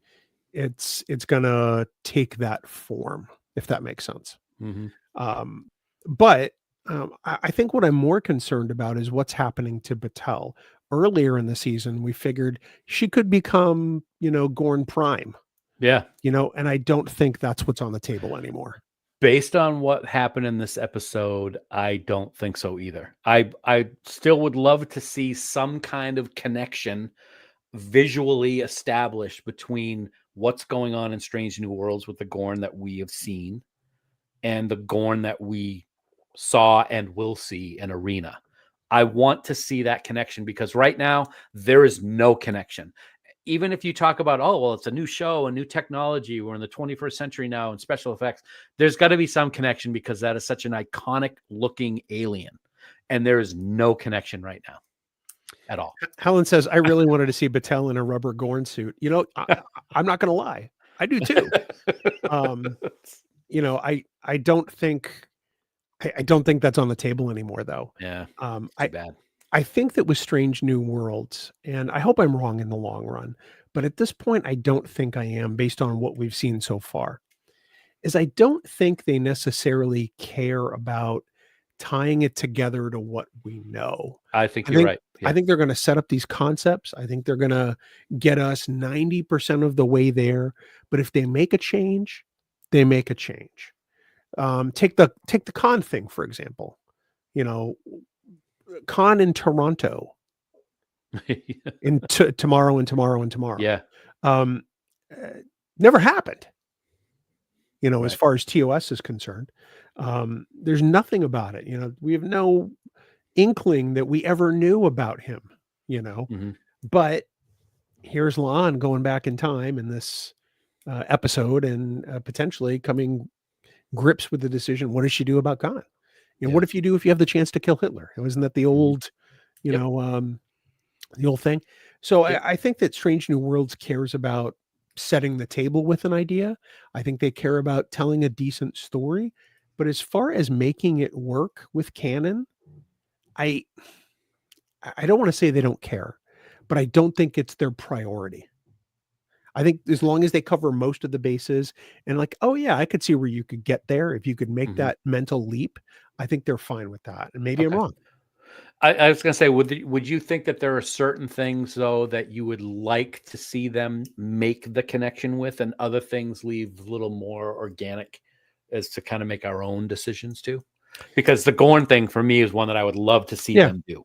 it's gonna take that form, if that makes sense. Mm-hmm. But I think what I'm more concerned about is what's happening to Batel. earlier in the season, we figured she could become, Gorn Prime, Yeah. and I don't think that's what's on the table anymore. Based on what happened in this episode, I don't think so either. I still would love to see some kind of connection visually established between what's going on in Strange New Worlds with the Gorn that we have seen and the Gorn that we saw and will see in Arena. I want to see that connection because right now there is no connection. Even if you talk about, oh, well, it's a new show, a new technology, we're in the 21st century now and special effects, there's got to be some connection because that is such an iconic looking alien. And there is no connection right now at all. Helen says, I really wanted to see Battelle in a rubber Gorn suit. I'm not going to lie. I do too. I don't think that's on the table anymore, though. Yeah, Too bad. I think that with Strange New Worlds, and I hope I'm wrong in the long run, but at this point, I don't think I am based on what we've seen so far, is I don't think they necessarily care about tying it together to what we know. I think you're right. I think they're going to set up these concepts. I think they're going to get us 90% of the way there. But if they make a change, they make a change. Take the Khan thing, for example. Khan in Toronto in tomorrow and tomorrow and tomorrow. Yeah. Never happened. As Right. far as TOS is concerned, there's nothing about it. We have no inkling that we ever knew about him. Mhm. But here's La'an going back in time in this episode and potentially coming grips with the decision. What does she do about Khan? And what if you have the chance to kill Hitler? Wasn't that the old, the old thing? So I think that Strange New Worlds cares about setting the table with an idea. I think they care about telling a decent story. But as far as making it work with canon, I don't want to say they don't care, but I don't think it's their priority. I think as long as they cover most of the bases and oh yeah, I could see where you could get there if you could make that mental leap. I think they're fine with that. And maybe I'm wrong. I was going to say, would you think that there are certain things though that you would like to see them make the connection with, and other things leave a little more organic as to kind of make our own decisions too? Because the Gorn thing for me is one that I would love to see them do.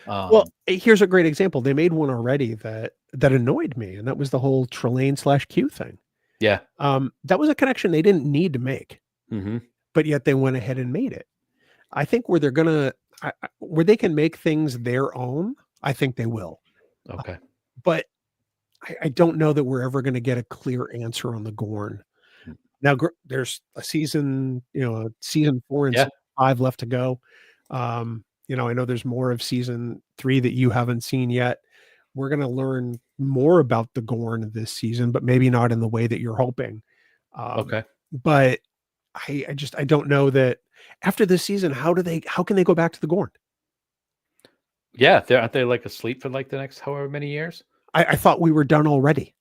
Well, here's a great example. They made one already that annoyed me, and that was the whole Trelane/Q thing. Yeah. That was a connection they didn't need to make, but yet they went ahead and made it. I think where they're gonna, where they can make things their own, I think they will. Okay. But I don't know that we're ever going to get a clear answer on the Gorn. Now there's a season, season 4 and season 5 left to go. I know there's more of season 3 that you haven't seen yet. We're going to learn more about the Gorn this season, but maybe not in the way that you're hoping. Okay. But I don't know that after this season, how can they go back to the Gorn? Yeah. Aren't they asleep for the next however many years? I thought we were done already.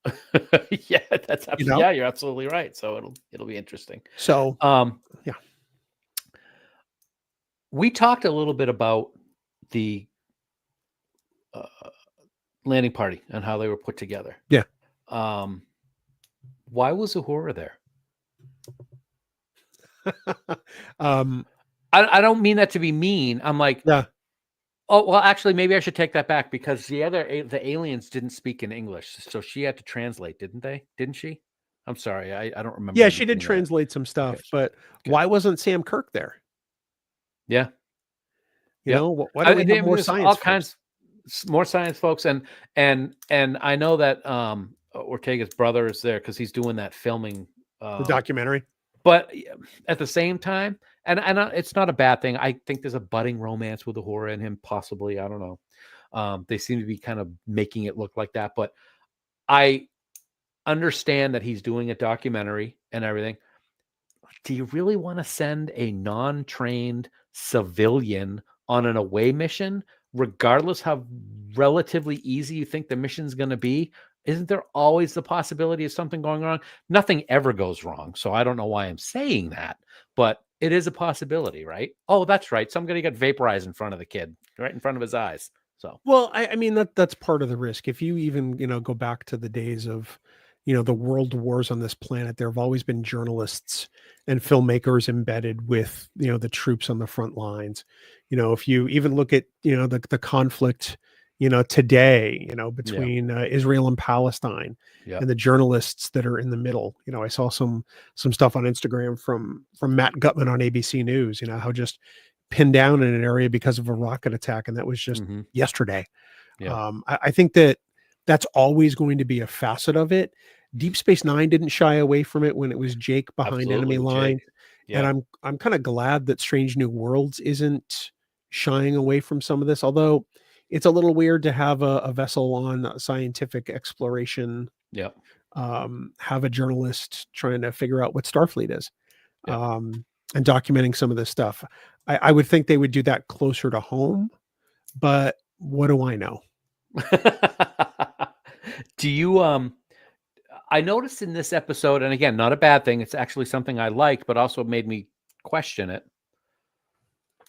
Yeah, that's absolutely, yeah, you're absolutely right. So it'll be interesting. So, yeah. We talked a little bit about the landing party and how they were put together. Yeah. Why was Uhura there? I don't mean that to be mean. I'm like, yeah. Oh, well, actually, maybe I should take that back because the aliens didn't speak in English, so she had to translate, didn't they? Didn't she? I'm sorry, I don't remember. Yeah, she did translate some stuff, but why wasn't Sam Kirk there? Yeah. Why don't we have more science? All kinds more science folks, and I know that Ortega's brother is there because he's doing that filming the documentary. But at the same time, and it's not a bad thing. I think there's a budding romance with Uhura and him, possibly. I don't know. They seem to be kind of making it look like that, but I understand that he's doing a documentary and everything. Do you really want to send a non-trained civilian on an away mission, regardless how relatively easy you think the mission's going to be? Isn't there always the possibility of something going wrong? Nothing ever goes wrong. So I don't know why I'm saying that, but it is a possibility, right? Oh, that's right. Somebody got vaporized in front of the kid, right in front of his eyes. So Well, I mean that's part of the risk. If you even, go back to the days of, the world wars on this planet, there have always been journalists and filmmakers embedded with, the troops on the front lines. If you even look at, the conflict, today, yeah, between Israel and Palestine yeah, and the journalists that are in the middle. I saw some stuff on Instagram from Matt Gutman on ABC News, how just pinned down in an area because of a rocket attack, and that was just hmm, yesterday. yeah, I think that that's always going to be a facet of it. Deep Space Nine didn't shy away from it when it was Jake behind absolutely enemy with Jake. lines, and Yeah, I'm kind of glad that Strange New Worlds isn't shying away from some of this. Although it's a little weird to have a vessel on scientific exploration, yeah, have a journalist trying to figure out what Starfleet is, yeah. and documenting some of this stuff. I would think they would do that closer to home, but what do I know? Do you I noticed in this episode, and again, not a bad thing, it's actually something I liked, but also made me question it.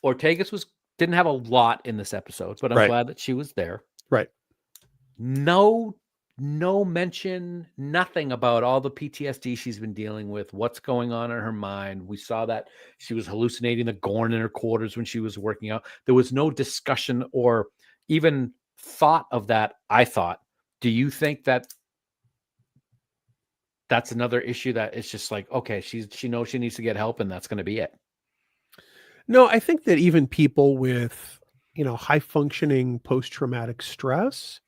Ortegas didn't have a lot in this episode, but I'm Right. glad that she was there. Right. No, no mention, nothing about all the PTSD she's been dealing with, what's going on in her mind. We saw that she was hallucinating the Gorn in her quarters when she was working out. There was no discussion or even thought of that, I thought. Do you think that that's another issue that it's just like, okay, she knows she needs to get help and that's going to be it? No, I think that even people with, high functioning post traumatic stress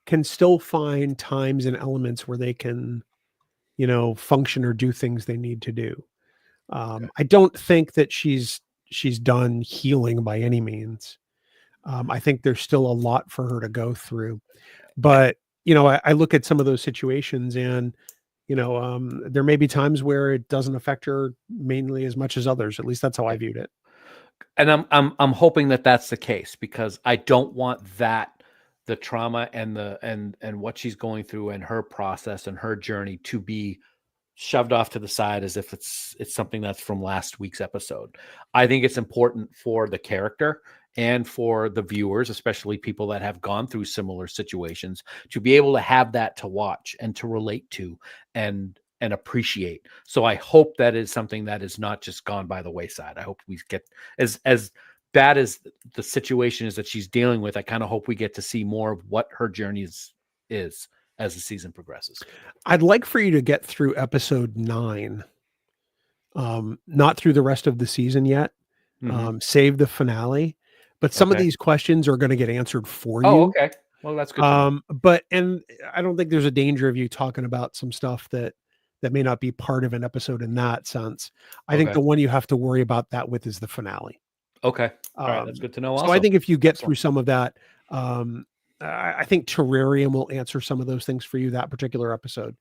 can still find times and elements where they can, function or do things they need to do. Okay. I don't think that she's done healing by any means. I think there's still a lot for her to go through. But, I look at some of those situations and, there may be times where it doesn't affect her mainly as much as others. At least that's how I Yeah. viewed it. And I'm hoping that that's the case because I don't want that the trauma and and what she's going through and her process and her journey to be shoved off to the side as if it's something that's from last week's episode. I think it's important for the character and for the viewers, especially people that have gone through similar situations, to be able to have that to watch and to relate to and appreciate. So I hope that is something that is not just gone by the wayside. I hope we get as bad as the situation is that she's dealing with. I kind of hope we get to see more of what her journey is as the season progresses. I'd like for you to get through episode 9, not through the rest of the season yet. Mm-hmm. Save the finale, but some of Okay. these questions are going to get answered for Oh, you. okay. Well, that's good to know. But I don't think there's a danger of you talking about some stuff that may not be part of an episode in that sense. I think Okay. the one you have to worry about that with is the finale. Okay. All right. That's good to know So I also. think if you get through Excellent. some of that, um, I think Terrarium will answer some of those things for you that particular episode.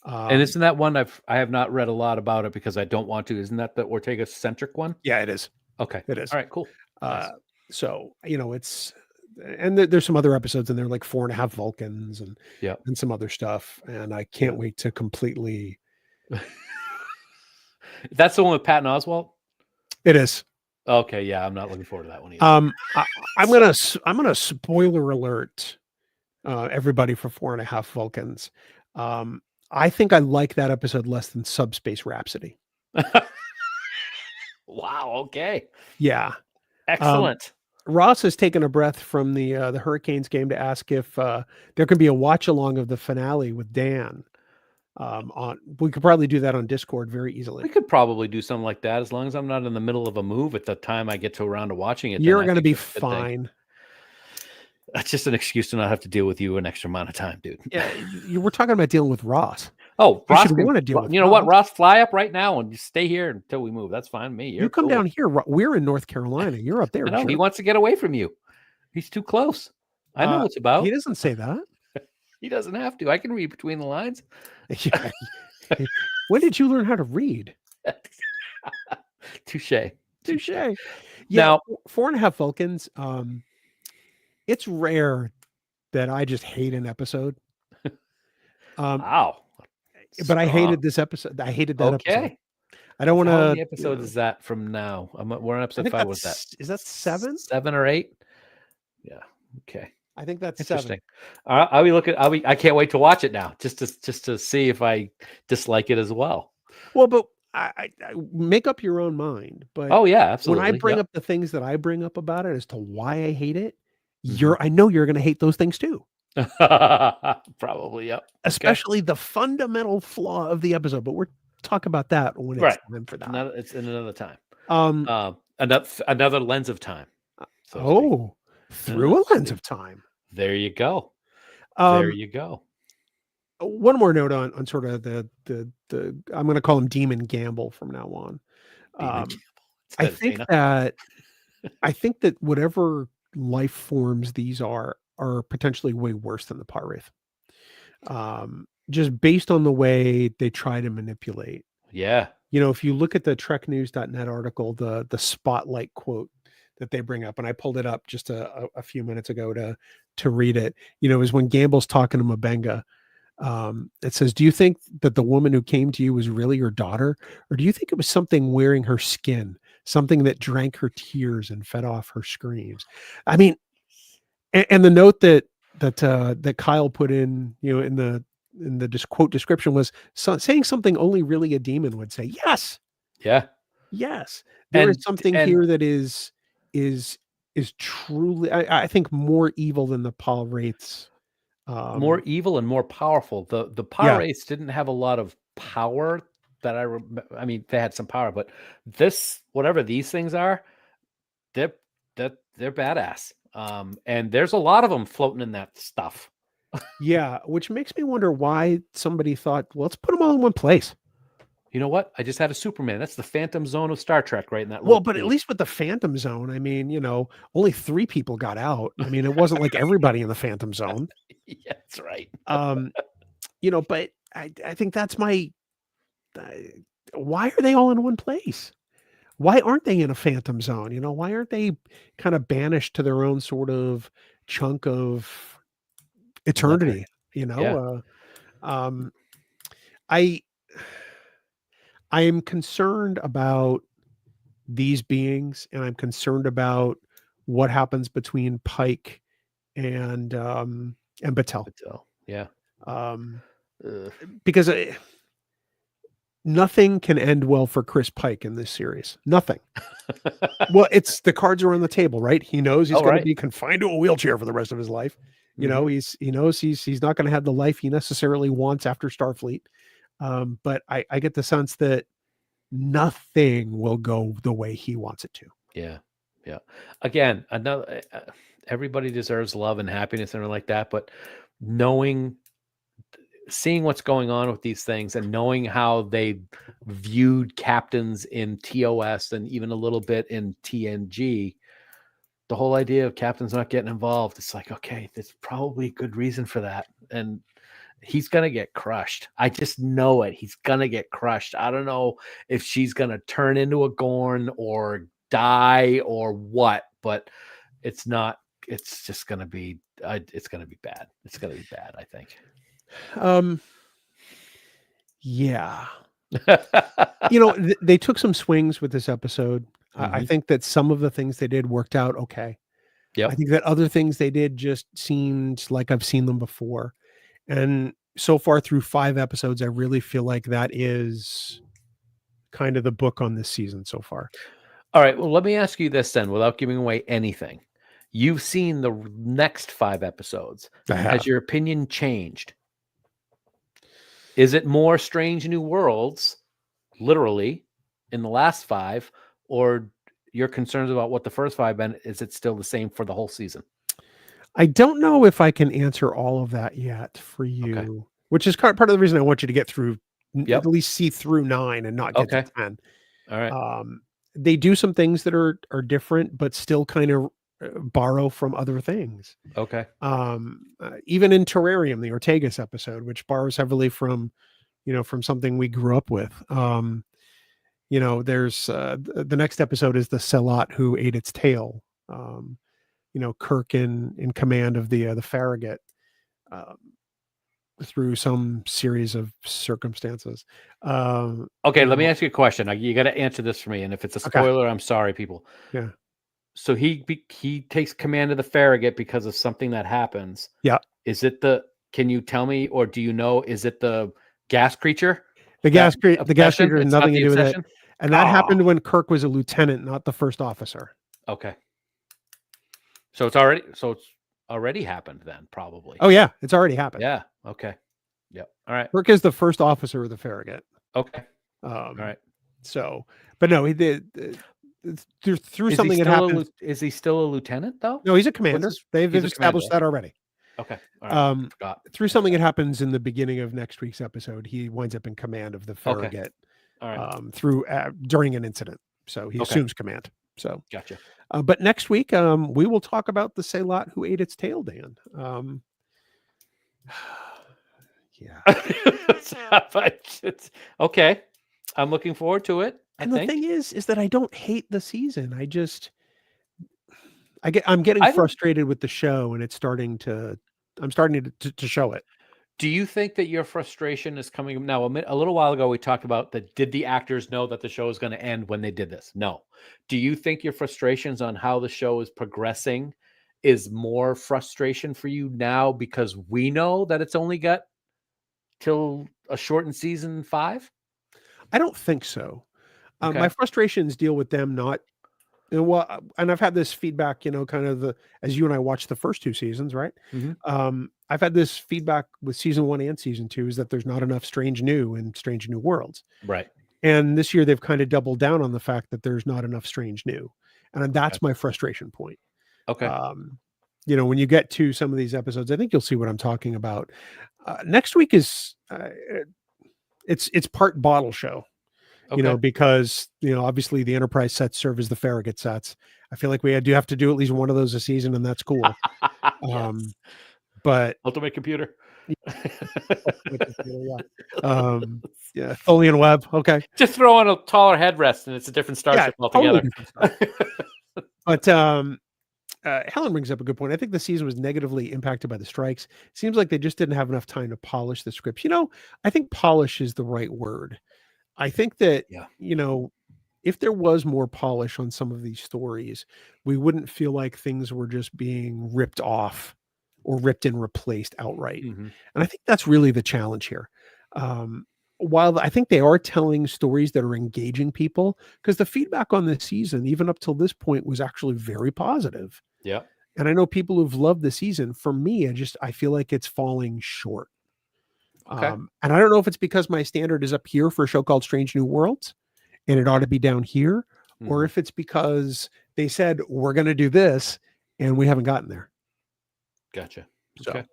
And Um, isn't that one I have not read a lot about it because I don't want to. Isn't that the Ortega centric one? yeah, it is. Okay. It is. All right, cool. Uh, Nice. so it's and there's some other episodes in there like 4.5 Vulcans Yeah. and some other stuff, and I can't Yeah. wait to completely. That's the one with Patton Oswalt? It is. Okay, yeah, I'm not looking forward to that one either. I, I'm gonna spoiler alert everybody for 4.5 Vulcans. Um, I think I like that episode less than Subspace Rhapsody. Wow, okay. Yeah. Um, Excellent. Ross has taken a breath from the Hurricanes game to ask if there can be a watch along of the finale with Dan. We could probably do that on Discord very We easily. could probably do something like that as long as I'm not in the middle of a move at the time I get to around to watching it. Then You're I going to think be that's a good thing. fine. That's just an excuse to not have to deal with you an extra amount of time, dude. Yeah, we're talking about dealing with Ross. Oh, You Ross should can, want to deal with you know what, Ross. Ross, fly up right now and just stay here until we move. That's fine. Me, you're You come cool. down here. We're in North Carolina. You're up there. I know he jerk. wants to get away from you. He's too close. I know what's about. He doesn't say that. He doesn't have to. I can read between the lines. Yeah. When did you learn how to read? Touche. Touche. Yeah, Now, 4.5 Vulcans. It's rare that I just hate an episode. wow. But I Strong. hated this episode. I hated that episode. Okay. I don't want to. How many episodes is that from now? We're on I episode think 5. What's that? is that 7? 7 or 8? Yeah. Okay. I think that's 7. Interesting. I'll be looking. I can't wait to watch it now, just to see if I dislike it as well. Well, but I make up your own mind, but Oh yeah, when I absolutely. bring Yep. up the things that I bring up about it as to why I hate it, Mhm. I know you're gonna hate those things too, Probably. Yep. Okay. especially the fundamental flaw of the episode, but we're talk about that when it's Right. time for that. Another. It's in another time. Um, Another lens of time, so to speak. oh, through a lens See, of time. there you go. There Um, you go. one more note on sort of the I'm gonna call him Demon Gamble from now on. Demon Um, Campbell I instead of think Dana. that I think that whatever life forms these are potentially way worse than the Power Wraith. Just based on the way they try to manipulate. Yeah. If you look at the treknews.net article, the spotlight quote that they bring up, and I pulled it up just a few minutes ago to read it, is when Gamble's talking to Mabenga. It says, "Do you think that the woman who came to you was really your daughter, or do you think it was something wearing her skin, something that drank her tears and fed off her screams?" I mean, and the note that Kyle put in, in the quote description was saying something only really a demon would say. Yes, Yeah. yes, there is And something and here that is is truly, I think, more evil than the Paul Wraiths. more Um, evil and more powerful. The Power yeah, Race didn't have a lot of power that I mean, they had some power, but whatever these things are, they're they're badass. And there's a lot of them floating in that stuff. yeah, which makes me wonder why somebody thought, well, let's put them all in one place. You know what? I just had a Superman. That's the Phantom Zone of Star Trek, right in that Well, little but at cube. least with the Phantom Zone, I mean, only 3 people got out. I mean, it wasn't like everybody in the Phantom Zone. Yeah, that's right. Um, but I think that's uh, why are they all in one place? Why aren't they in a Phantom Zone? Why aren't they kind of banished to their own sort of chunk of Another, eternity? You yeah. know, um, I I am concerned about these beings, and I'm concerned about what happens between Pike and Battelle. But yeah. Um, Ugh. because nothing can end well for Chris Pike in this series. Nothing. Well, it's the cards are on the table, right? He knows he's All going to right. be confined to a wheelchair for the rest of his life. Mm-hmm. He knows he's not going to have the life he necessarily wants after Starfleet. But I get the sense that nothing will go the way he wants it to. Yeah. Yeah. Again, another everybody deserves love and happiness and everything like that, but seeing what's going on with these things and knowing how they viewed captains in TOS and even a little bit in TNG, the whole idea of captains not getting involved, it's like, okay, there's probably a good reason for that. And he's going to get crushed. I just know it. He's going to get crushed. I don't know if she's going to turn into a Gorn or die or what, but it's not, it's just going to be, it's going to be bad. It's going to be bad, I think. Um, yeah. They took some swings with this episode. I Mm-hmm. think that some of the things they did worked out okay. I Yep. think that other things they did just seemed like I've seen them before. And so far through 5 episodes, I really feel like that is kind of the book on this season so far. All right. Well, let me ask you this then, without giving away anything. You've seen the next 5 episodes. I Has have. your opinion changed? Is it more Strange New Worlds, literally, in the last 5, or your concerns about what the first 5 been? Is it still the same for the whole season? I don't know if I can answer all of that yet for Okay. you, which is part of the reason I want you to get through, at Yep. least see through 9 and not get to Okay. 10. All right. They do some things that are different, but still kind of borrow from other things. Okay. Even in Terrarium, the Ortegas episode, which borrows heavily from something we grew up with. There's the next episode is the Selot who ate its tail. Kirk in command of the Farragut um, through some series of circumstances. Okay. Let me ask you a question. You got to answer this for me. And if it's a Okay. spoiler, I'm sorry, people. Yeah. So he takes command of the Farragut because of something that happens. Yeah. Is it can you tell me, or do you know, is it the gas creature? The gas creature Obsession? has It's not nothing to the do with it. obsession? And that happened when Kirk was a lieutenant, not the first officer. Okay. So it's already happened then, probably. Oh yeah, it's already happened. Yeah. Okay. Yep. All right. Kirk is the first officer of the Farragut. Okay. All right. So, but no, he did through Is something that happened. Is he still a lieutenant though? No, he's a commander. They've established that already. Okay. All right. Forgot. Through something that happens in the beginning of next week's episode, he winds up in command of the Farragut. All right. During an incident. So he assumes command. So gotcha. But next week, we will talk about the Sailot who ate its tail, Dan. Yeah. Okay. I'm looking forward to it. And the thing is that I don't hate the season. I'm getting frustrated with the show, and I'm starting to show it. Do you think that your frustration is coming now? A little while ago, we talked about that. Did the actors know that the show is going to end when they did this? No. Do you think your frustrations on how the show is progressing is more frustration for you now because we know that it's only got till a shortened season 5? I don't think so. Okay. My frustrations deal with them not. And I've had this feedback, kind of as you and I watched the first 2 seasons, right? Mm-hmm. I've had this feedback with season 1 and season 2 is that there's not enough Strange New and Strange New Worlds. Right. And this year they've kind of doubled down on the fact that there's not enough Strange New. And that's my frustration point. Okay. When you get to some of these episodes, I think you'll see what I'm talking about. Next week is it's part bottle show. Okay. Because, obviously the Enterprise sets serve as the Farragut sets. I feel like we do have to do at least one of those a season, and that's cool. Yes. But Ultimate Computer. Yeah. Tholian Web. Okay. Just throw on a taller headrest and it's a different starship altogether. Totally different. But Helen brings up a good point. I think the season was negatively impacted by the strikes. Seems like they just didn't have enough time to polish the scripts. I think polish is the right word. I think that, if there was more polish on some of these stories, we wouldn't feel like things were just being ripped off or ripped and replaced outright. Mm-hmm. And I think that's really the challenge here. While I think they are telling stories that are engaging people, because the feedback on this season, even up till this point, was actually very positive. Yeah. And I know people who've loved the season. For me, I feel like it's falling short. Okay. And I don't know if it's because my standard is up here for a show called Strange New Worlds and it ought to be down here, or if it's because they said, we're going to do this and we haven't gotten there. Gotcha. So. Okay.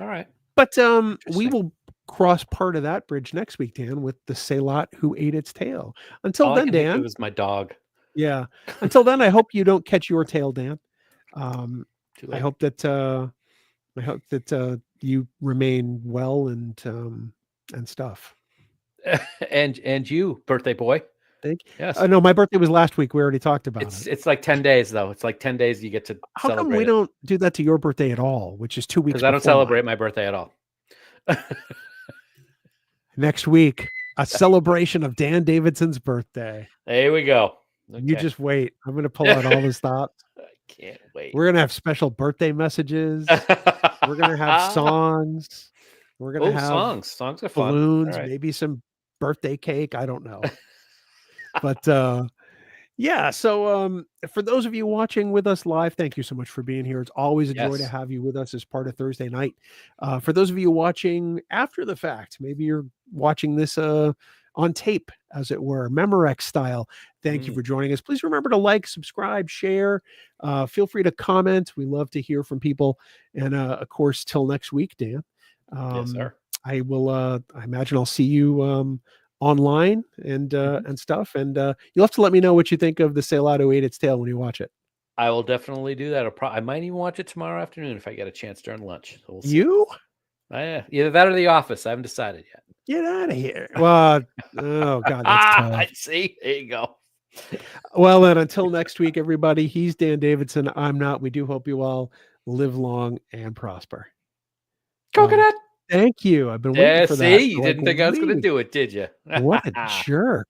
All right. But we will cross part of that bridge next week, Dan, with the Sailot who ate its tail. Until then, Dan. It was my dog. Yeah. Until then, I hope you don't catch your tail, Dan. I hope that you remain well and stuff. and you, birthday boy. Thank you. Yes. No, my birthday was last week. We already talked about it. It's like 10 days though. It's like 10 days you get to How celebrate. come we don't do that to your birthday at all, which is 2 weeks? Because I don't celebrate my birthday at all. Next week, a celebration of Dan Davidson's birthday. There we go. Okay. You just wait. I'm going to pull out all the stops. I can't wait. We're going to have special birthday messages. We're going to have songs. We're going to have songs. Songs are fun. Balloons, right. Maybe some birthday cake. I don't know. But yeah, so for those of you watching with us live, thank you so much for being here. It's always a joy to have you with us as part of Thursday night. For those of you watching after the fact, maybe you're watching this on tape, as it were, Memorex style. Thank you for joining us. Please remember to like, subscribe, share. Feel free to comment. We love to hear from people. And of course, till next week, Dan. Yes, sir. I will. I imagine I'll see you online and stuff. And you'll have to let me know what you think of the Sailot who ate its tail when you watch it. I will definitely do that. I might even watch it tomorrow afternoon if I get a chance during lunch. So we'll see. You? Either that or The Office. I haven't decided yet. Get out of here. Well, oh God, that's tough. I see. There you go. Well, then until next week, everybody, he's Dan Davidson. I'm not. We do hope you all live long and prosper. Coconut. Thank you. I've been waiting for that. See, you didn't think I was going to do it, did you? What a jerk.